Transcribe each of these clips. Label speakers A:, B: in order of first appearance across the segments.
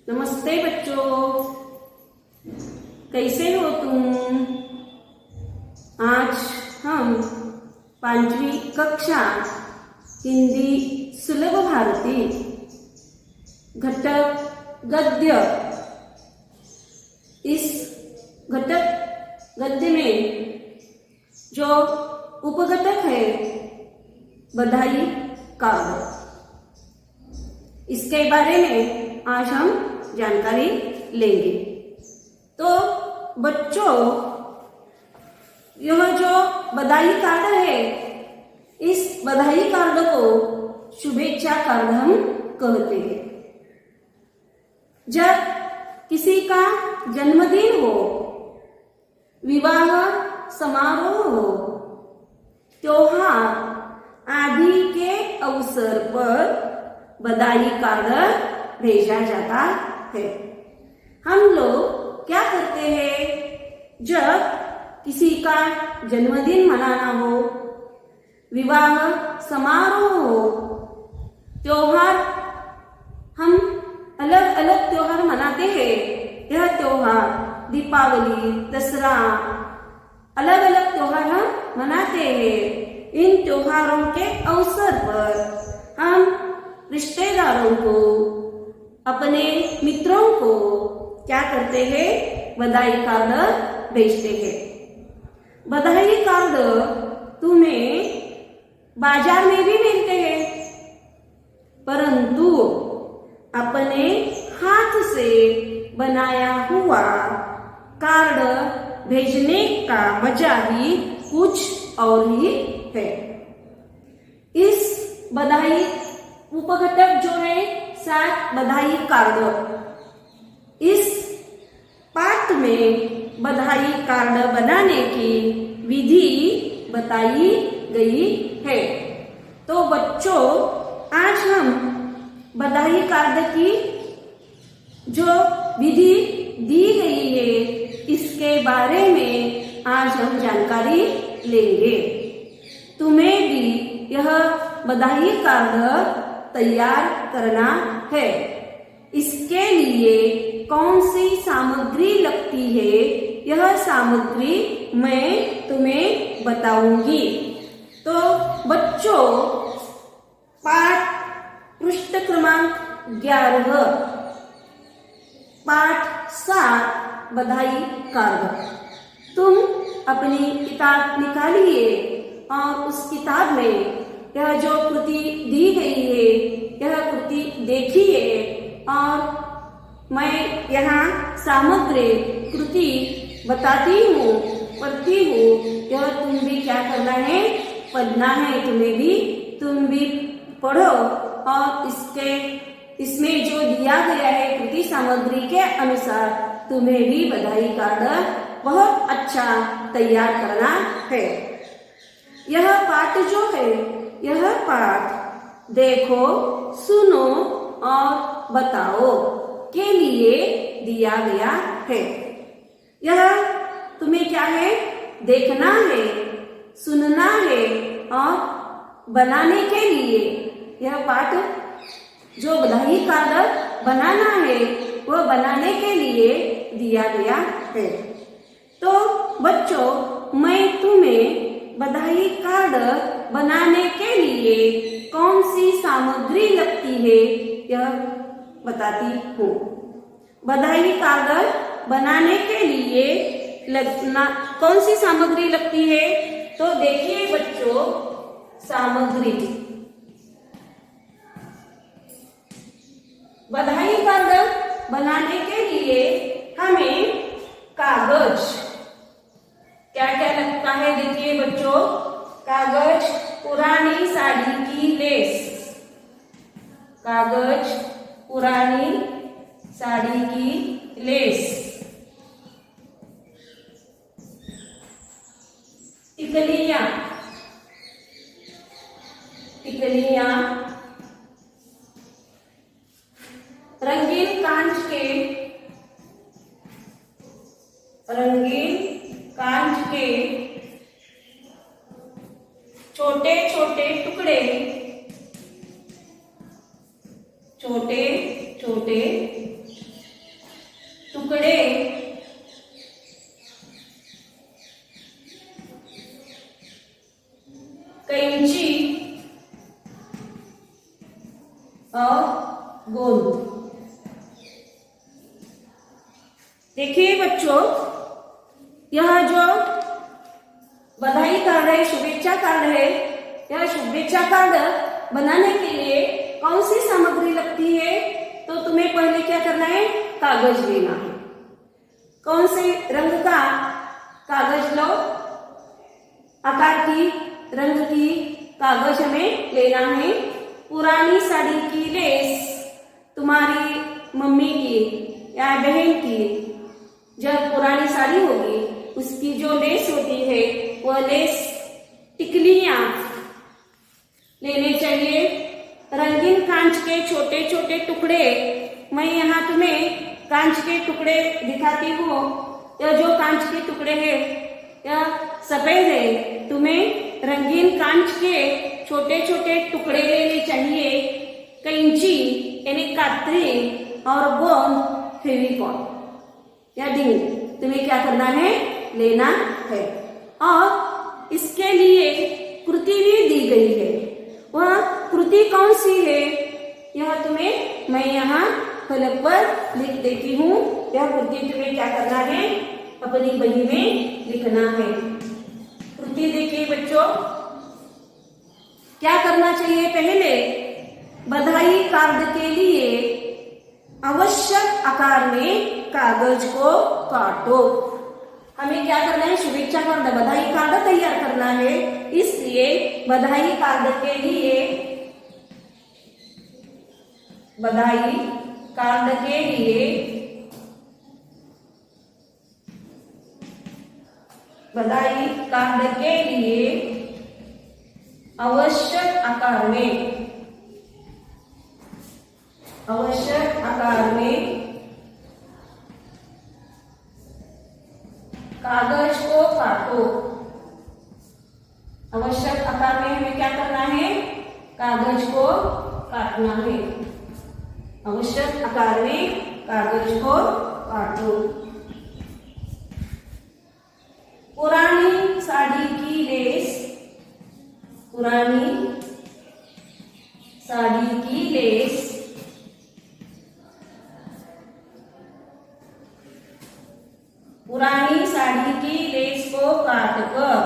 A: नमस्ते बच्चों, कैसे हो तुम। आज हम 5वीं कक्षा हिंदी सुलभ भारती घटक गद्य, इस घटक गद्य में जो उपघटक है बधाई कार्ड, इसके बारे में आज हम जानकारी लेंगे। तो बच्चों, यह जो बधाई कार्ड है, इस बधाई कार्ड को शुभेच्छा कार्ड हम कहते हैं। जब किसी का जन्मदिन हो, विवाह समारोह हो, त्योहार आदि के अवसर पर बधाई कार्ड भेजा जाता है। हम लोग क्या करते हैं, जब किसी का जन्मदिन मनाना हो, विवाह समारोह हो, त्योहार, हम अलग अलग त्योहार मनाते हैं। यह त्योहार दीपावली, दसरा, अलग अलग त्योहार हम मनाते हैं। इन त्योहारों के अवसर पर हम रिश्तेदारों को, अपने मित्रों को क्या करते हैं, बधाई कार्ड भेजते हैं। बधाई कार्ड तुम्हें बाजार में भी मिलते हैं, परंतु अपने हाथ से बनाया हुआ कार्ड भेजने का मजा ही कुछ और ही है। इस बधाई उपघटक जो है 7 बधाई कार्ड, इस पाठ में बधाई कार्ड बनाने की विधि बताई गई है। तो बच्चों, आज हम बधाई कार्ड की जो विधि दी गई है, इसके बारे में आज हम जानकारी लेंगे। तुम्हें भी यह बधाई कार्ड तैयार करना है। इसके लिए कौन सी सामग्री लगती है, यह सामग्री मैं तुम्हें बताऊंगी। तो बच्चों, पाठ पृष्ठ क्रमांक 11, पाठ 7 बधाई कार्ड। तुम अपनी किताब निकालिए और उस किताब में यह जो कृति दी गई है, यह कृति देखिए और मैं यहाँ सामग्री कृति बताती हूँ, पढ़ती हूँ। यह तुम भी क्या करना है, पढ़ना है तुम्हें भी। तुम भी पढ़ो और इसमें जो दिया गया है कृति सामग्री के अनुसार तुम्हें भी बधाई कार्ड बहुत अच्छा तैयार करना है। यह पाठ जो है, यह पाठ देखो, सुनो और बताओ के लिए दिया गया है। यह तुम्हें क्या है, देखना है, सुनना है और बनाने के लिए यह पाठ जो बधाई कार्ड बनाना है, वह बनाने के लिए दिया गया है। तो बच्चों, मैं तुम्हें बधाई कार्ड बनाने के लिए कौन सी सामग्री लगती है, यह बताती हूँ। बधाई कार्ड बनाने के लिए कौन सी सामग्री लगती है, तो देखिए बच्चों, सामग्री। बधाई कार्ड बनाने के लिए हमें कागज, क्या क्या लगता है, देखिए बच्चों, कागज, पुरानी साड़ी की लेस, कागज, पुरानी साड़ी की लेस, टिकलियां, टिकलियां, रंगीन कांच के छोटे छोटे टुकड़े, छोटे छोटे टुकड़े कैंची और गोंद। देखिए बच्चों, यह जो बधाई कार्ड है, शुभेच्छा कार्ड है, यह शुभेच्छा कार्ड बनाने के लिए कौन सी सामग्री लगती है? तो तुम्हें पहले क्या करना है? कागज लेना है। कौन से रंग का कागज लो? आकार की, रंग की कागज हमें लेना है। पुरानी साड़ी की लेस, तुम्हारी मम्मी की या बहन की जब पुरानी साड़ी होगी उसकी जो लेस होती है वह लेस टिकलियां लेने चाहिए। रंगीन कांच के छोटे छोटे टुकड़े, मैं यहाँ तुम्हें कांच के टुकड़े दिखाती हूँ। यह जो कांच के टुकड़े हैं यह सफेद है। तुम्हें रंगीन कांच के छोटे छोटे टुकड़े लेने चाहिए। कैंची यानी कातरी और गोंद फेविकॉल या डिंग तुम्हें क्या करना है? लेना है। और इसके लिए कृति भी दी गई है। वह कृति कौन सी है यह तुम्हें मैं यहाँ फलक पर लिख देती हूँ। यह कृति तुम्हें क्या करना है? अपनी बही में लिखना है। कृति देखिए बच्चों, क्या करना चाहिए? पहले बधाई कार्ड के लिए आवश्यक आकार में कागज को काटो। हमें क्या करना है? शुभेच्छा कार्ड, बधाई कार्ड तैयार करना है। इसलिए बधाई कार्ड के लिए, बधाई कार्ड के लिए, बधाई कार्ड के लिए आवश्यक आकार में, आवश्यक आकार में कागज को काटो। आवश्यक आकार में हमें क्या करना है? कागज को काटना है। आवश्यक आकार में कागज को काटो। पुरानी साड़ी की लेस, पुरानी साड़ी की लेस पुरानी साड़ी की लेस को काटकर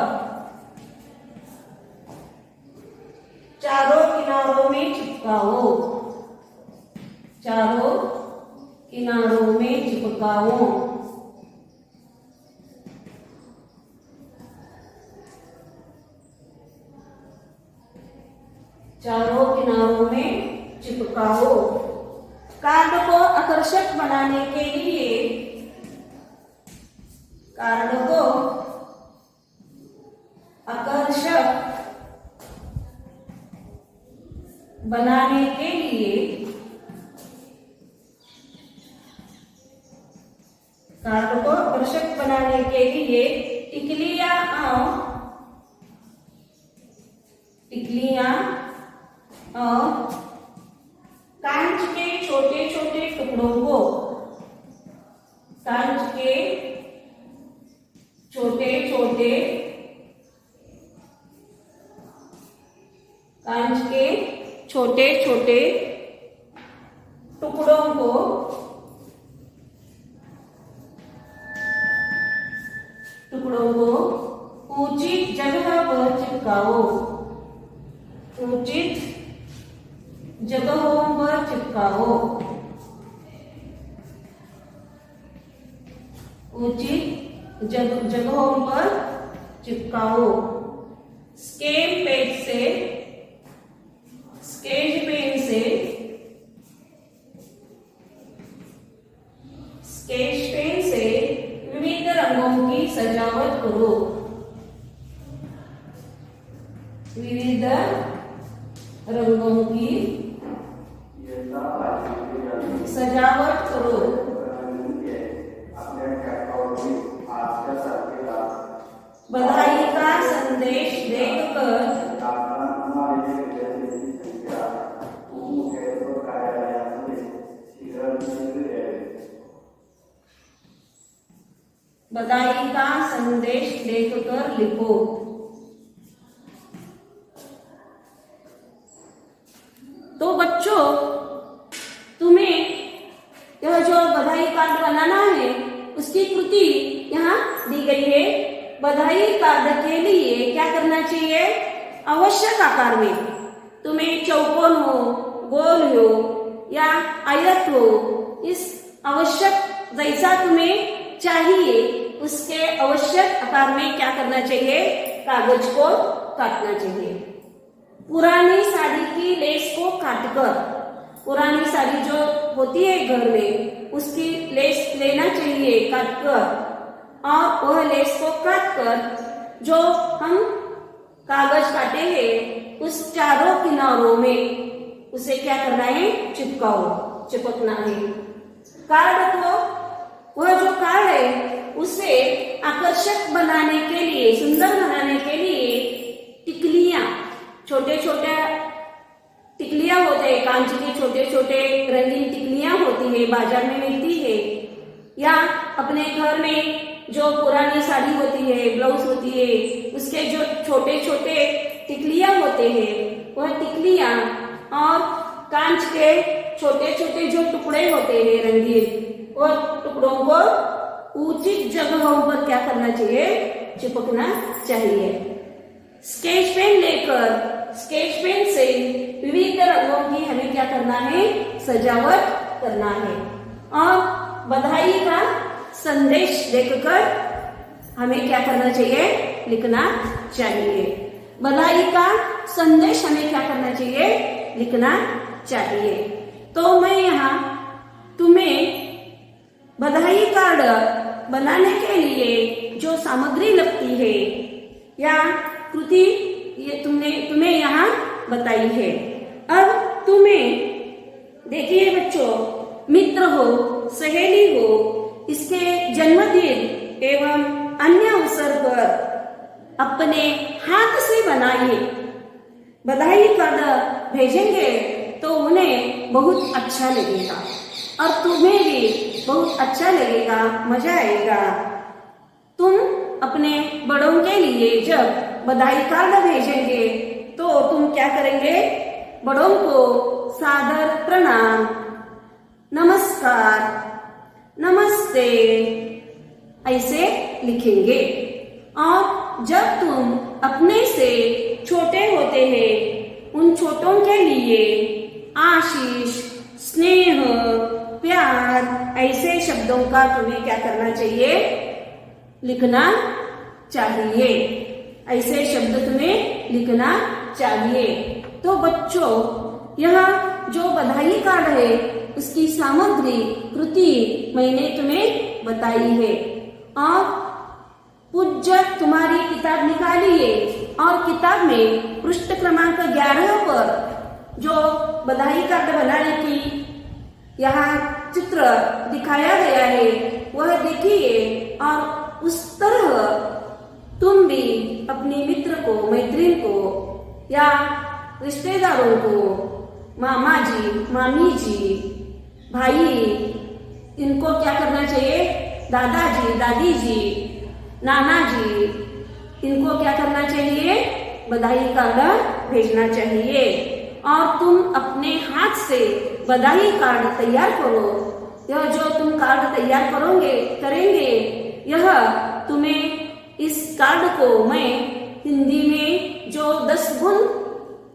A: चारों किनारों में चिपकाओ। चारों किनारों में चिपकाओ। चारों किनारों में चिपकाओ। कार्ड को आकर्षक बनाने के लिए, कार्ड को आकर्षक बनाने के लिए, कार्ड को आकर्षक बनाने के लिए टिकलियां और कांच के छोटे छोटे टुकड़ों को, कांच के छोटे छोटे, कांच के छोटे छोटे टुकड़ों को उचित जगह पर चिपकाओ। उचित जगहों पर चिपकाओ। उचित जगहों पर चिपकाओ। स्केच पेन से, स्केच पेन से, स्केच पेन से विविध रंगों की सजावट करो। विविध रंगों की सजावट करो। बधाई का संदेश देखकर बधाई का संदेश लिखकर लिखो। तो बच्चों, तुम्हें यह जो बधाई कार्ड बनाना है उसकी कृति यहाँ दी गई है। बधाई कार्ड के लिए क्या करना चाहिए? आवश्यक आकार में, तुम्हें चौकोन हो, गोल हो या आयत हो, इस आवश्यक जैसा तुम्हें चाहिए उसके आवश्यक आकार में क्या करना चाहिए? कागज को काटना चाहिए। पुरानी साड़ी की लेस को काटकर, पुरानी साड़ी जो होती है घर में उसकी लेस लेना चाहिए काटकर, और वह लेस को काटकर जो हम कागज काटे हैं उस चारों किनारों में उसे क्या करना है? चिपकना है। कार्ड को, वह जो कार्ड है उसे आकर्षक बनाने के लिए, सुंदर बनाने के लिए टिकलियां, छोटे छोटे टिकलियां होते हैं, कांच के छोटे छोटे रंगीन टिकलियां होती है, बाजार में मिलती है, या अपने घर में जो पुरानी साड़ी होती है, ब्लाउज होती है, उसके जो छोटे छोटे टिकलियां होते हैं, वह टिकलियां और कांच के छोटे छोटे जो टुकड़े होते हैं रंगीन, वह टुकड़ों को उचित जगहों पर क्या करना चाहिए? चिपकना चाहिए। स्केच पेन लेकर, स्केच पेन से विविध रंगों की हमें क्या करना है? सजावट करना है। और बधाई का संदेश लिखकर हमें क्या करना चाहिए? लिखना चाहिए। बधाई का संदेश हमें क्या करना चाहिए? लिखना चाहिए। तो मैं यहाँ तुम्हें बधाई कार्ड बनाने के लिए जो सामग्री लगती है या कृति, ये तुम्हें यहाँ बताई है। अब तुम्हें देखिए बच्चों, मित्र हो, सहेली हो, इसके जन्मदिन एवं अन्य अवसर पर अपने हाथ से बनाइए बधाई कार्ड भेजेंगे तो उन्हें बहुत अच्छा लगेगा और तुम्हें भी बहुत अच्छा लगेगा, मजा आएगा। तुम अपने बड़ों के लिए जब बधाई कार्ड भेजेंगे तो तुम क्या करेंगे? बड़ों को सादर प्रणाम, नमस्कार, नमस्ते ऐसे लिखेंगे। और जब तुम अपने से छोटे होते हैं, उन छोटों के लिए आशीष, स्नेह, प्यार ऐसे शब्दों का तुम्हें क्या करना चाहिए? लिखना चाहिए। ऐसे शब्द तुम्हें लिखना चाहिए। तो बच्चों, यह जो बधाई कार्ड है उसकी सामग्री, कृति मैंने तुम्हें बताई है। और पूज्य तुम्हारी किताब निकालिए और किताब में पृष्ठ क्रमांक 11 पर जो बधाई कार्ड बनाने की यहाँ चित्र दिखाया गया है वह देखिए, और उस तरह तुम भी अपने मित्र को, मैत्रीन को या रिश्तेदारों को, मामा जी, मामी जी, भाई, इनको क्या करना चाहिए? दादाजी, दादी जी, नाना जी, इनको क्या करना चाहिए? बधाई कार्ड भेजना चाहिए। और तुम अपने हाथ से बधाई कार्ड तैयार करो। यह जो तुम कार्ड तैयार करेंगे, यह तुम्हें इस कार्ड को मैं हिंदी में जो 10 गुण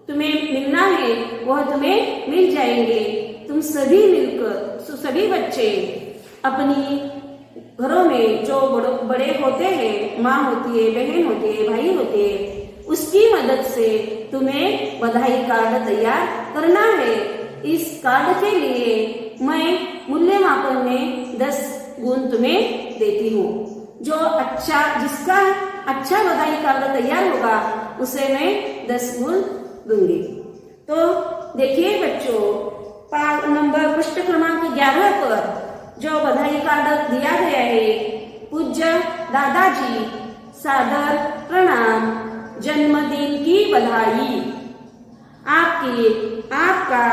A: तुम्हें मिलना है वह तुम्हें मिल जाएंगे। तुम सभी मिलकर, सभी बच्चे अपनी घरों में जो बड़े होते हैं, माँ होती है, बहन होती है, भाई होते हैं, उसकी मदद से तुम्हें बधाई कार्ड तैयार करना है। इस कार्ड के लिए मैं मूल्यमापन में 10 गुण तुम्हें देती हूँ। जो जिसका अच्छा बधाई कार्ड तैयार होगा उसे मैं 10 गुण दूंगी। तो देखिए बच्चों, पृष्ठ क्रमांक 11 पर जो बधाई कार्ड दिया गया है, पूज्य दादाजी, सादर प्रणाम, जन्मदिन की बधाई, आपका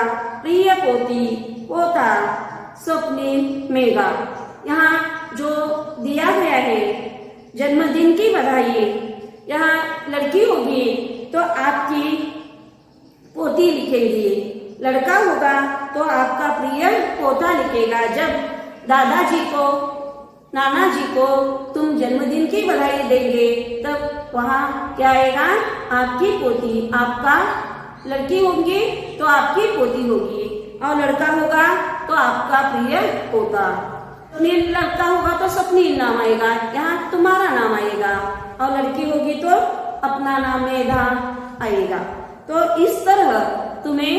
A: प्रिय पोता स्वप्निल मेघा। यहाँ जो दिया गया है जन्मदिन की बधाई, यहाँ लड़की होगी तो आपकी पोती लिखेगी, लड़का होगा तो आपका प्रिय पोता लिखेगा। जब दादाजी को नाना जी को तुम जन्मदिन की बधाई देंगे तब वहाँ क्या आएगा, आपकी पोती, आपका लड़की होंगी तो आपकी पोती होगी, और लड़का होगा तो आपका प्रिय पोता। स्वप्नील लड़का होगा तो स्वप्नील नाम आएगा, यहाँ तुम्हारा नाम आएगा, और लड़की होगी तो अपना नाम मेधा आएगा। तो इस तरह तुम्हें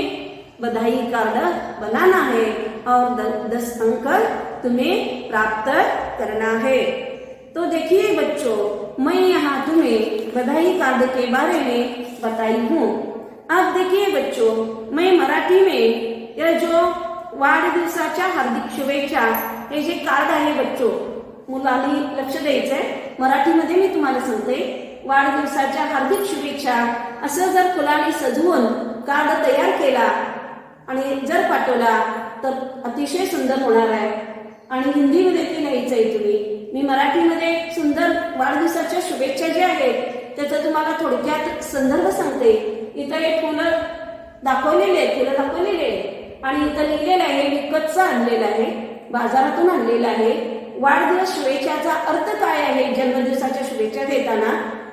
A: बधाई कार्ड बनाना है और 10 अंक तुम्हें प्राप्त करना है। तो देखिए बच्चों, मैं यहाँ तुम्हें बधाई कार्ड के बारे में बताई हूँ। अब देखिए बच्चों, मैं मराठी में यह जो वाढदिवसाच्या हार्दिक शुभेच्छा हे जे कार्ड आहे बच्चो, मुलांनी लक्ष द्यायचंय। मराठीमध्ये मी तुम्हाला सांगते, वाढदिवसाच्या हार्दिक शुभेच्छा असं जर फुलांनी सजवून कार्ड तयार केला आणि जर पाठवला तर अतिशय सुंदर होणार आहे। आणि हिंदीमध्ये ते लिहायचंय तुम्ही। मी मराठीमध्ये सुंदर वाढदिवसाच्या शुभेच्छा ज्या आहेत त्याचा तुम्हाला थोडक्यात संदर्भ सांगते। इथं एक फुलं दाखवलेले आहे आणि इथं लिहिलेलं आहे, विकतचं आणलेलं आहे, बाजारातून आणलेलं आहे। वाढदिवस शुभेच्छाचा अर्थ काय आहे जन्मदिवसाच्या शुभेच्छा देताना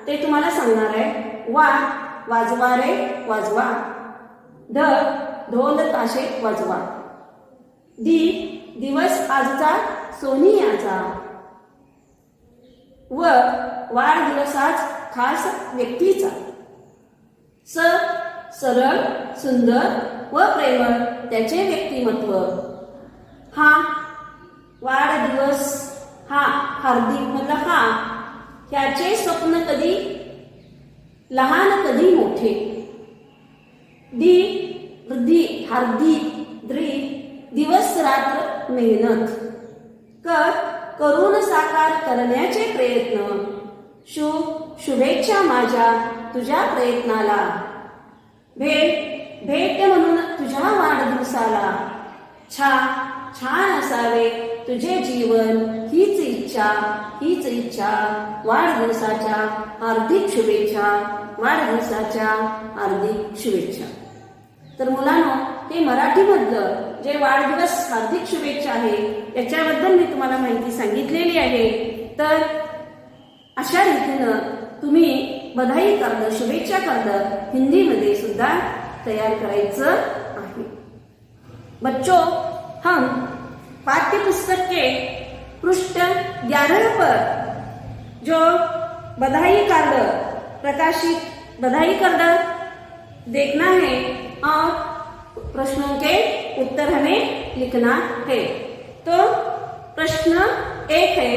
A: ते तुम्हाला सांगणार आहे। वा, वाजवा रे वाजवा, ढ, ढोल ताशे वाजवा, दी, दिवस आजचा सोनियाचा, व, वाढदिवस आज खास व्यक्तीचा, स, सरळ सुंदर व प्रेमळ त्याचे व्यक्तिमत्व, हा, वाढदिवस हा हार्दिक मतलब हा, ह्याचे स्वप्न कधी लहान कधी मोठे, दी, वृद्धी हार्दिक, द्री, दिवस रात्र मेहनत, कर, करून साकार करण्याचे प्रयत्न, शु, शुभेच्छा माझ्या तुझ्या प्रयत्नाला, भेट, भेट म्हणून तुझ्या वाढदिवसाला, छा, छान असावे तुझे जीवन हीच इच्छा, वाढदिवसाच्या हार्दिक शुभेच्छा, वाढदिवसाच्या हार्दिक शुभेच्छा। तर मुलांनो, हे मराठीमधलं जे वाढदिवस हार्दिक शुभेच्छा आहे याच्याबद्दल मी तुम्हाला माहिती सांगितलेली आहे। तर अशा रीतीनं तुम्ही बधाई कार्ड, शुभेच्छा कार्ड हिंदीमध्ये सुद्धा तयार करायचं आहे। बच्चों, हम पाठ्य पुस्तक के पृष्ठ 11 पर जो बधाई कार्ड प्रकाशित बधाई कार्ड देखना है और प्रश्नों के उत्तर हमें लिखना है। तो प्रश्न 1 है,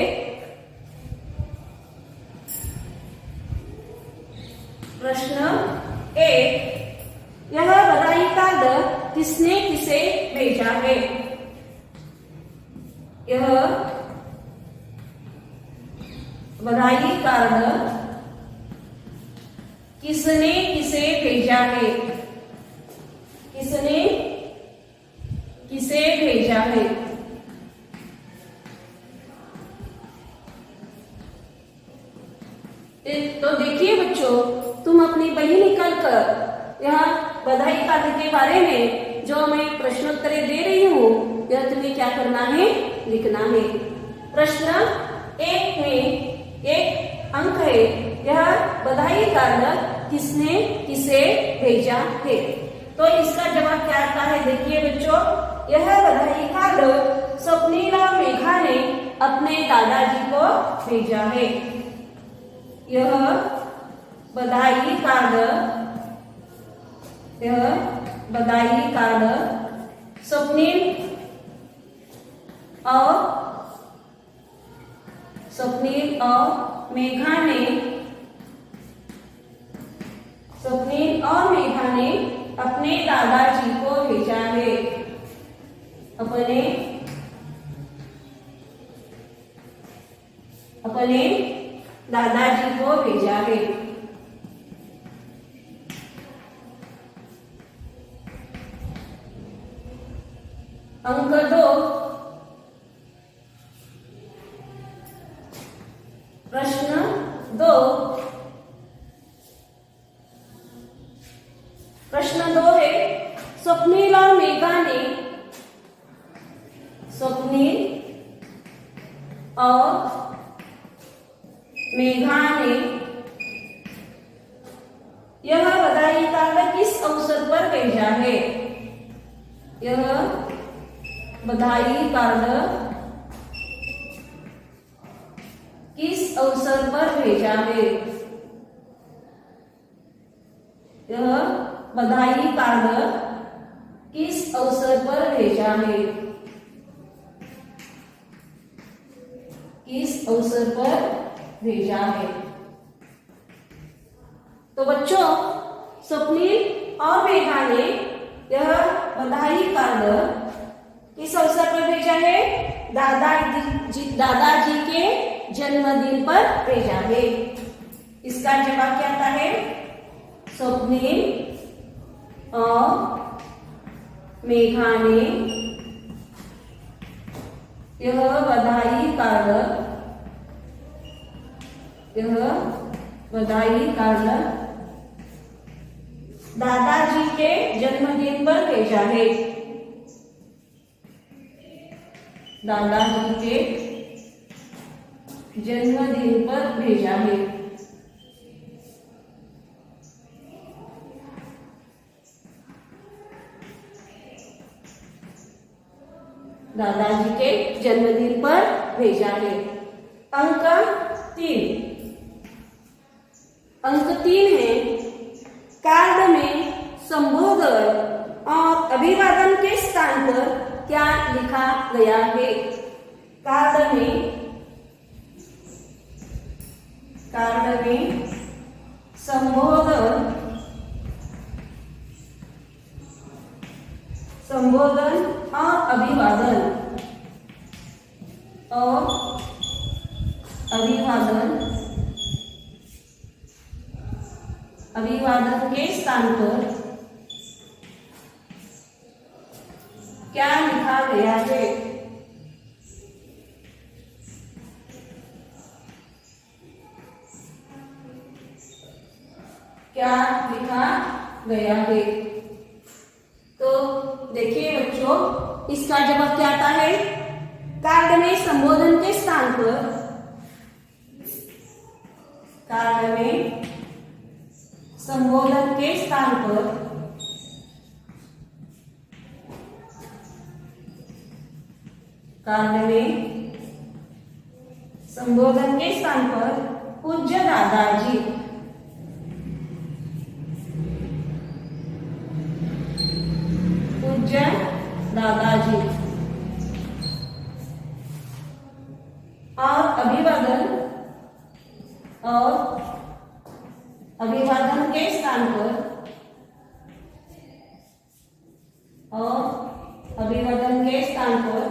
A: प्रश्न 1, यह बधाई कार्ड किसने किसे भेजा है? यह बधाई कार्ड किसने किसे भेजा है? किसने किसे भेजा है? तो देखिए बच्चों, तुम अपनी बही निकाल कर यह बधाई कार्ड के बारे में जो मैं प्रश्नोत्तरें दे रही हूँ यह तुम्हें क्या करना है, लिखना है। प्रश्न 1 में 1 अंक है, यह बधाई कार्ड किसने किसे भेजा है? तो इसका जवाब क्या आता है? देखिए बच्चों, यह बधाई कार्ड स्वप्नील और मेघा ने अपने दादाजी को भेजा है। यह बधाई कार्ड, यह बधाई कार्ड स्वप्नील और मेघा ने अपने दादाजी को भेजा है। अपने दादाजी को भेजा है। अंक 2, स्वप्निल और मेघा ने स्वप्निल और मेघा ने यह बधाई कार्ड किस अवसर पर भेजा है? यह बधाई कार्ड किस अवसर पर भेजा है? यह बधाई कार्ड किस अवसर पर भेजा है? किस अवसर पर भेजा है? तो बच्चों, स्वप्निल और मेघा ने यह बधाई कार्ड किस अवसर पर भेजा है? दादाजी के जन्मदिन पर भेजा है। इसका जवाब क्या आता है? स्वप्निल और मेघा ने यह बधाई कार्ड दादाजी के जन्मदिन पर भेजा है। दादाजी के जन्मदिन पर भेजा है। दादाजी के जन्मदिन पर भेजा है। अंक 3 है, कार्ड में संबोधन और अभिवादन के स्थान पर क्या लिखा गया है? कार्ड में संबोधन और अभिवादन के स्थान पर क्या लिखा गया है? क्या लिखा गया है? तो देखिए बच्चों, इसका जवाब क्या आता है? कार्ड में संबोधन के स्थान पर कार्ड में संबोधन के स्थान पर कार्ड में संबोधन के स्थान पर पूज्य दादाजी और अभिवादन के स्थान पर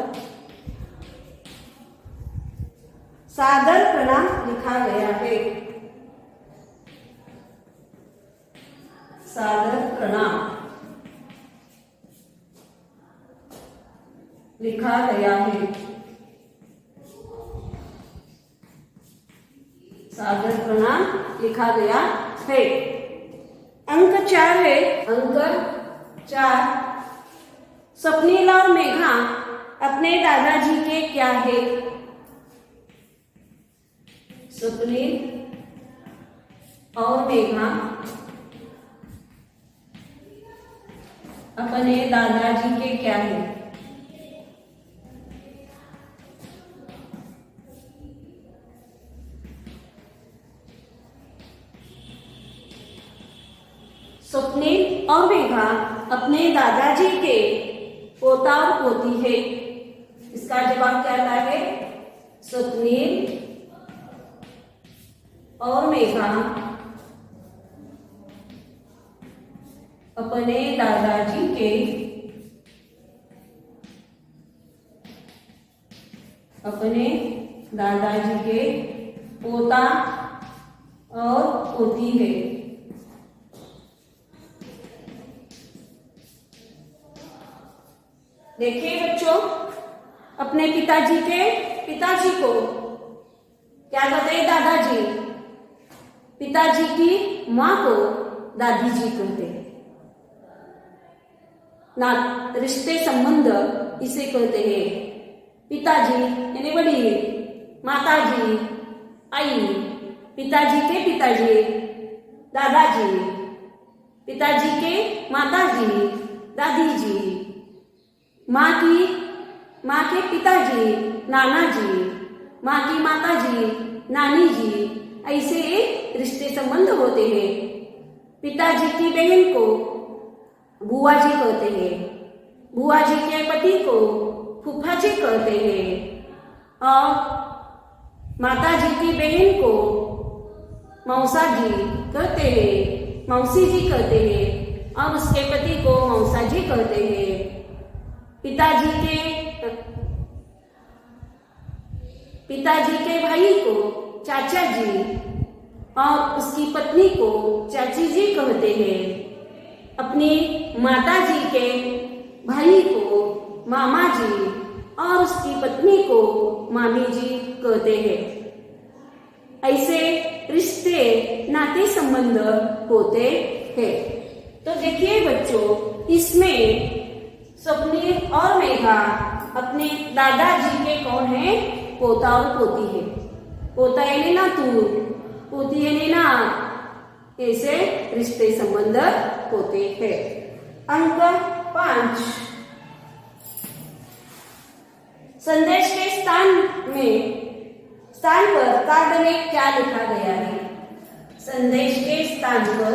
A: सादर प्रणाम लिखा गया है। सादर प्रणाम लिखा गया है। सादर प्रणाम लिखा गया है। अंक 4 है। अंक 4, स्वप्निल और मेघा अपने दादाजी के क्या है? स्वप्निल और मेघा अपने दादाजी के क्या है? स्वप्निल और मेघा अपने दादाजी के पोता और पोती है। इसका जवाब क्या आता है? स्वप्निल और मेघा अपने दादाजी के पोता और पोती है। देखिए बच्चों, अपने पिताजी को क्या कहते हैं? दादाजी। पिताजी की माँ को दादी जी कहते हैं। ना रिश्ते संबंध इसे कहते हैं। पिताजी यानी वडील, माताजी आई, पिताजी के पिताजी दादाजी, पिताजी के माताजी दादी जी, माँ के पिताजी नाना जी, माँ की माताजी नानी जी, ऐसे रिश्ते संबंध होते हैं। पिताजी की बहन को बुआ जी कहते हैं, बुआ जी के पति को फूफा जी कहते हैं और माताजी की बहन को मौसा जी कहते हैं, मौसी जी कहते हैं और उसके पति को मौसा जी कहते हैं। पिताजी के भाई को चाचा जी और उसकी पत्नी को चाची जी कहते हैं। अपनी माता जी के भाई को मामा जी और उसकी पत्नी को मामी जी कहते हैं। ऐसे रिश्ते नाते संबंध होते हैं। तो देखिए बच्चों, इसमें स्वप्निल और मेघा अपने दादाजी के कौन है? पोता और पोती है। पोता यानी नातू, पोती यानी नात। ऐसे रिश्ते संबंध होते हैं। अंक 5, संदेश के स्थान पर कार्ड में क्या लिखा गया है? संदेश के स्थान पर,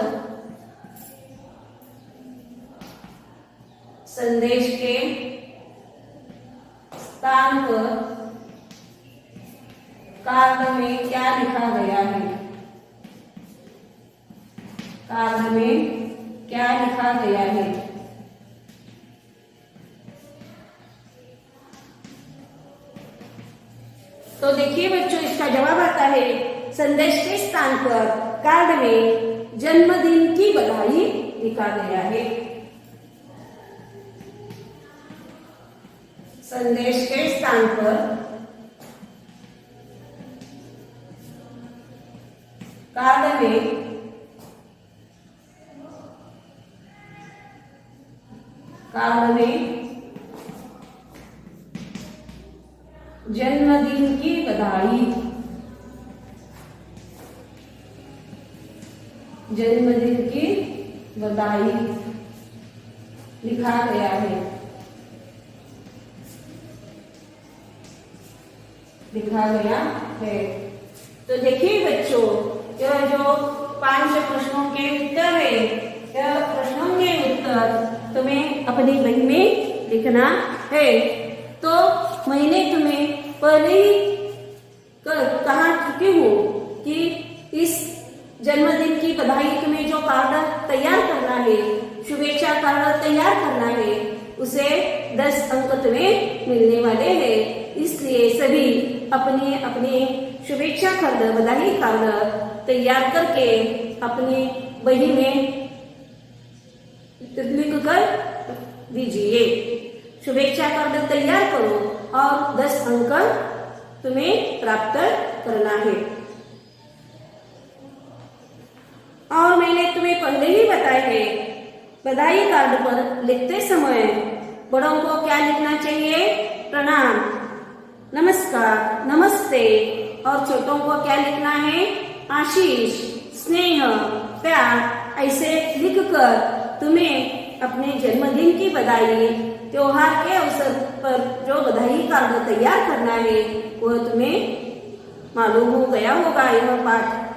A: संदेश के स्थान पर कार्ड में क्या लिखा गया है? कार्ड में क्या लिखा गया है? तो देखिए बच्चों, इसका जवाब आता है संदेश के स्थान पर कार्ड में जन्मदिन की बधाई लिखा गया है। संदेश के स्थान पर कार्ड में जन्मदिन की बधाई, जन्मदिन की बधाई लिखा गया है, लिखा गया है। तो देखिए बच्चों, यह जो 5 प्रश्नों के उत्तर है, यह प्रश्नों के उत्तर तुम्हें अपनी बही में लिखना है। तो मैंने तुम्हें पहले ही कहा चुकी हूँ कि इस जन्मदिन की बधाई तुम्हें जो कार्ड तैयार करना है, शुभेच्छा कार्ड तैयार करना है, उसे 10 अंक तुम्हें मिलने वाले हैं। इसलिए सभी अपने अपने शुभेच्छा कार्ड, बधाई कार्ड तैयार करके अपनी बही में लिख कर दीजिए। शुभेच्छा कार्ड तैयार करो और 10 अंक तुम्हें प्राप्त करना है। और मैंने तुम्हें पहले ही बताया है, बधाई कार्ड पर लिखते समय बड़ों को क्या लिखना चाहिए? प्रणाम, नमस्कार, नमस्ते। और छोटों को क्या लिखना है? आशीष, स्नेह, प्यार। ऐसे लिखकर तुम्हें अपने जन्मदिन की बधाई, त्योहार के अवसर पर जो बधाई कार्ड तैयार करना है, वह तुम्हें मालूम हो गया होगा। यह पाठ